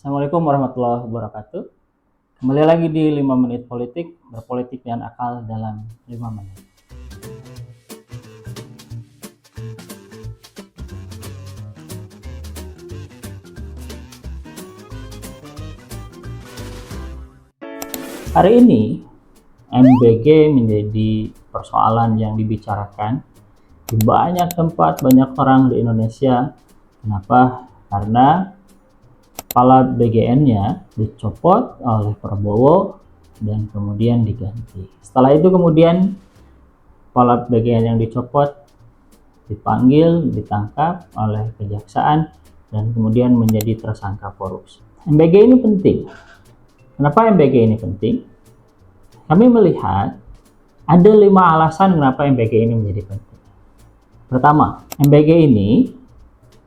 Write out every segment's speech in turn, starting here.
Assalamualaikum warahmatullahi wabarakatuh. Kembali lagi di 5 menit politik, berpolitik dengan akal dalam 5 menit. Hari ini MBG menjadi persoalan yang dibicarakan di banyak tempat, banyak orang di Indonesia. Kenapa? Karena kepala BGN-nya dicopot oleh Prabowo dan kemudian diganti. Setelah itu kemudian kepala BGN yang dicopot dipanggil, ditangkap oleh kejaksaan dan kemudian menjadi tersangka korupsi. MBG ini penting. Kenapa MBG ini penting? Kami melihat ada 5 alasan kenapa MBG ini menjadi penting. Pertama, MBG ini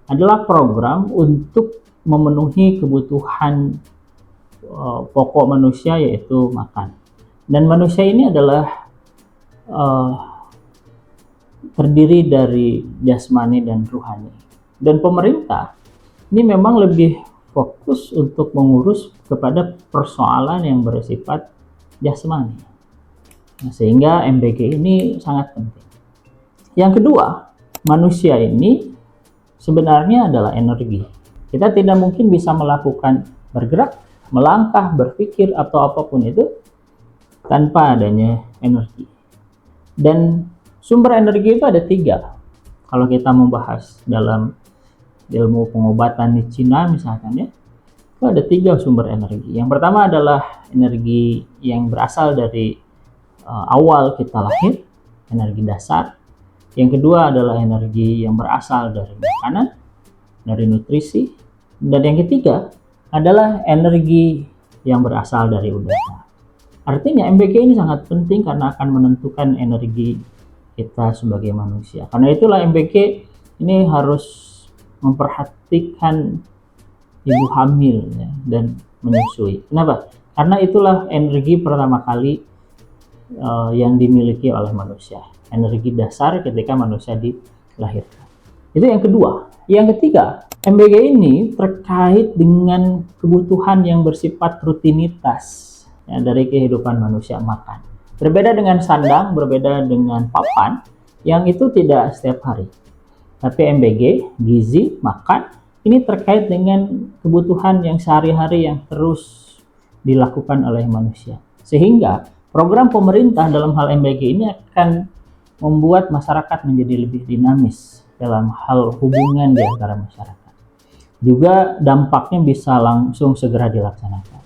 adalah program untuk memenuhi kebutuhan pokok manusia, yaitu makan. Dan manusia ini adalah terdiri dari jasmani dan ruhani. Dan pemerintah ini memang lebih fokus untuk mengurus kepada persoalan yang bersifat jasmani. Nah, sehingga MBG ini sangat penting. Yang kedua, manusia ini sebenarnya adalah energi. Kita tidak mungkin bisa melakukan bergerak, melangkah, berpikir, atau apapun itu tanpa adanya energi. Dan sumber energi itu ada 3. Kalau kita membahas dalam ilmu pengobatan di Cina misalkan ya, itu ada 3 sumber energi. Yang pertama adalah energi yang berasal dari awal kita lahir, energi dasar. Yang kedua adalah energi yang berasal dari makanan, dari nutrisi, dan yang ketiga adalah energi yang berasal dari udara. Artinya MBG ini sangat penting karena akan menentukan energi kita sebagai manusia. Karena itulah MBG ini harus memperhatikan ibu hamil ya, dan menyusui. Kenapa? Karena itulah energi pertama kali yang dimiliki oleh manusia. Energi dasar ketika manusia dilahirkan. Itu yang kedua. Yang ketiga, MBG ini terkait dengan kebutuhan yang bersifat rutinitas ya, dari kehidupan manusia, makan. Berbeda dengan sandang, berbeda dengan papan, yang itu tidak setiap hari. Tapi MBG, gizi, makan, ini terkait dengan kebutuhan yang sehari-hari yang terus dilakukan oleh manusia. Sehingga program pemerintah dalam hal MBG ini akan membuat masyarakat menjadi lebih dinamis dalam hal hubungan di antara masyarakat. Juga dampaknya bisa langsung segera dilaksanakan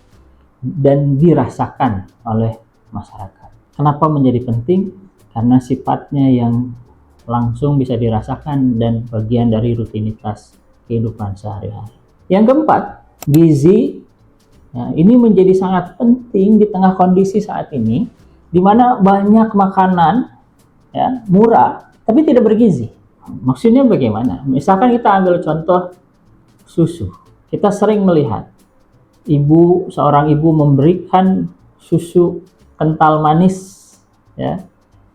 dan dirasakan oleh masyarakat. Kenapa menjadi penting? Karena sifatnya yang langsung bisa dirasakan dan bagian dari rutinitas kehidupan sehari-hari. Yang keempat, gizi. Nah, ini menjadi sangat penting di tengah kondisi saat ini, di mana banyak makanan ya, murah tapi tidak bergizi. Maksudnya bagaimana? Misalkan kita ambil contoh susu. Kita sering melihat seorang ibu memberikan susu kental manis ya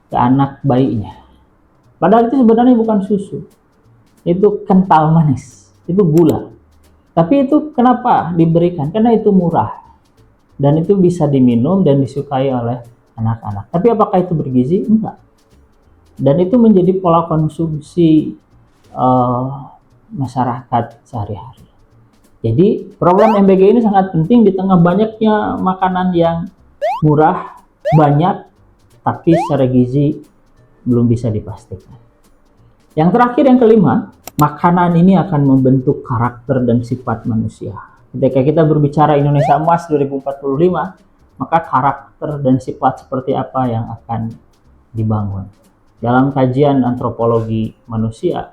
ke anak bayinya. Padahal itu sebenarnya bukan susu. Itu kental manis, itu gula. Tapi itu kenapa diberikan? Karena itu murah. Dan itu bisa diminum dan disukai oleh anak-anak. Tapi apakah itu bergizi? Enggak. Dan itu menjadi pola konsumsi masyarakat sehari-hari. Jadi program MBG ini sangat penting di tengah banyaknya makanan yang murah, banyak, tapi secara gizi belum bisa dipastikan. Yang terakhir, yang kelima, makanan ini akan membentuk karakter dan sifat manusia. Ketika kita berbicara Indonesia Emas 2045, maka karakter dan sifat seperti apa yang akan dibangun. Dalam kajian antropologi manusia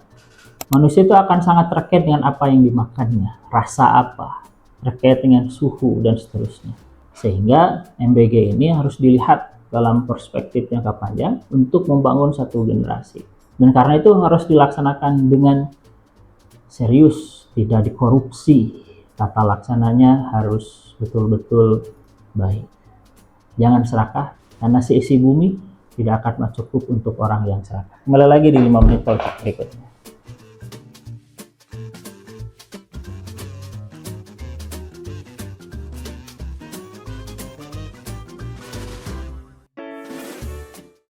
itu akan sangat terkait dengan apa yang dimakannya, rasa apa, terkait dengan suhu, dan seterusnya. Sehingga MBG ini harus dilihat dalam perspektif jangka panjang untuk membangun satu generasi. Dan karena itu harus dilaksanakan dengan serius, tidak dikorupsi. Tata laksananya harus betul-betul baik. Jangan serakah, karena seisi bumi tidak akan cukup untuk orang yang serakah. Kembali lagi di 5 menit politik berikutnya.